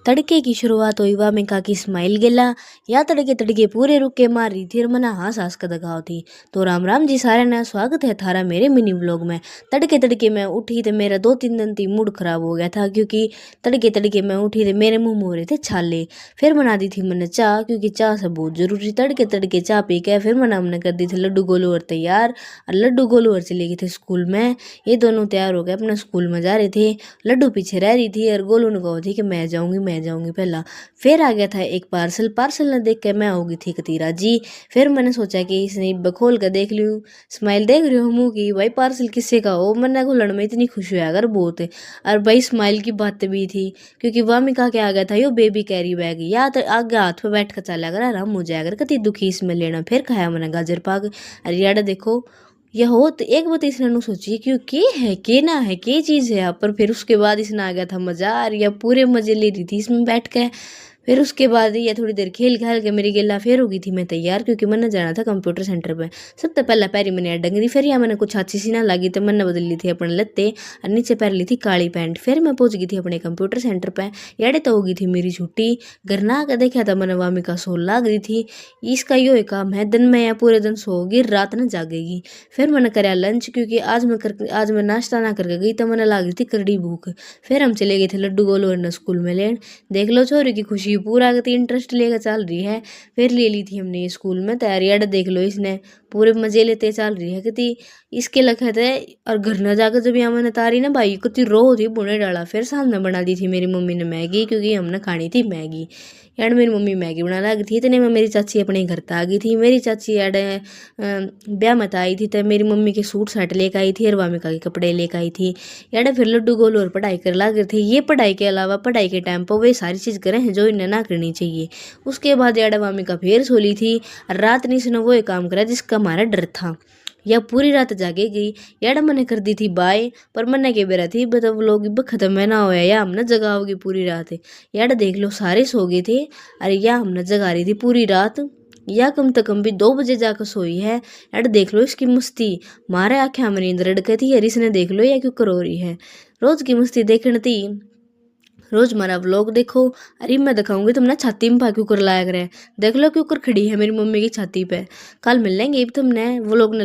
तड़के की शुरुआत हुई वा में काकी स्माइल गेला या तड़के तड़के पूरे रुके मार रही थी और मना हंस हंस का दगाव थी। तो राम राम जी सारे ना, स्वागत है थारा मेरे मिनी व्लॉग में। तड़के तड़के मैं उठी तो मेरा 2-3 दिन थी मूड खराब हो गया था, क्योंकि तड़के तड़के मैं उठी तो मेरे मुंह में हो रहे थे छाले। फिर बना दी थी मैंने चाह, क्योंकि चाह से बहुत जरूरी। तड़के तड़के चाह पी के फिर हमने कर दी थी लड्डू गोलू और तैयार। और लड्डू गोलू और चले गए थे स्कूल में। ये दोनों तैयार हो गए अपने स्कूल में जा रहे थे। लड्डू पीछे रह रही थी और गोलू ने कहा थी कि मैं जाऊंगी पहला। फिर आ गया था एक पार्सल। पार्सल ने देख के मैं हो गई थी कतीरा जी। फिर मैंने सोचा कि इसने बखोल कर देख लूँ। स्माइल देख रही हो मुँह की, भाई पार्सल किससे का हो। मैंने घुलड़ में इतनी खुश हुआ अगर बहुत। और भाई स्माइल की बात भी थी, क्योंकि वामिका के आ गया था यो बेबी कैरी बैग, या तो आगे हाथ पे बैठ कर चला अगर आराम हो जाएगा कति दुखी इसमें लेना। फिर खाया मैंने गाजर पाक। अरे यार देखो यह हो तो एक बात इसने सोची कि के है के ना है के चीज़ है यहाँ पर। फिर उसके बाद इसने आ गया था मजा, और या पूरे मजे ले रही थी इसमें बैठ के। फिर उसके बाद ये थोड़ी देर खेल खेल के मेरी गेला फिर हो गई थी मैं तैयार, क्योंकि मैंने जाना था कंप्यूटर सेंटर पे। सबसे पहला पैरी मैंने डंगरी, फिर या मैंने कुछ अच्छी सी ना लगी तो मैंने बदल ली थी अपने लत्ते और नीचे पहन ली थी काली पैंट। फिर मैं पहुंच गई थी अपने कंप्यूटर सेंटर पे। याड़े तो हो गई थी मेरी छुट्टी। घर ना आकर देखा था मैंने वामिका सो लाग रही थी। इसका यो काम है दिन में या पूरे दिन सोगी रात न जागेगी। फिर मैंने कराया लंच, क्योंकि आज मैं नाश्ता ना करके गई तो मैंने लाग रही थी करड़ी भूख। फिर हम चले गए थे लड्डू गोलू और स्कूल में लेन। देख लो छोरी की खुशी पूरा गति इंटरेस्ट लेकर चल रही है। फिर ले ली थी हमने ये स्कूल में तैयारी। अड़ देख लो इसने पूरे मजे लेते चल रही है कति इसके लखे थे। और घर न जाकर जब यहाँ मैंने तारी ना भाई कति रो थी बुने डाला। फिर सामने बना दी थी मेरी मम्मी ने मैगी, क्योंकि हमने खानी थी मैगी। यार मेरी मम्मी मैगी बना लगी थी इतने में मेरी चाची अपने घर तक आ गई थी। मेरी चाची यार ब्याह मत आई थी तो मेरी मम्मी के सूट साट लेकर आई थी और वामिका के कपड़े लेकर आई थी। यार फिर लड्डू गोलू और पढ़ाई कर लग थे। ये पढ़ाई के अलावा पढ़ाई के टाइम पर वे सारी चीज़ करें हैं जो इन्हें ना करनी चाहिए। उसके बाद यार वामिका फिर सोली थी। रात ने इसने वो काम करा जिसका हमारा डर था। या पूरी रात जागे गई। यार मैंने कर दी थी बाय, पर मैंने के बेरा थी मतलब लोग खत्म है ना होया या हमने जगाओगी पूरी रात। यार देख लो सारे सो गए थे, अरे या हमने जगा रही थी पूरी रात। या कम से कम भी 2 बजे जाकर सोई है। यार देख लो इसकी मस्ती, मारे आंखें हमारी नींद रड़के थी। यार इसने देख लो या क्यों करो रही है। रोज की मस्ती देखने थी, रोज हमारा व्लॉग देखो। अरे मैं दिखाऊंगी तुमने छाती में क्यों कर लाया करे। देख लो क्यों कर खड़ी है मेरी मम्मी की छाती पे। कल मिल लेंगे तुमने व्लॉग ने।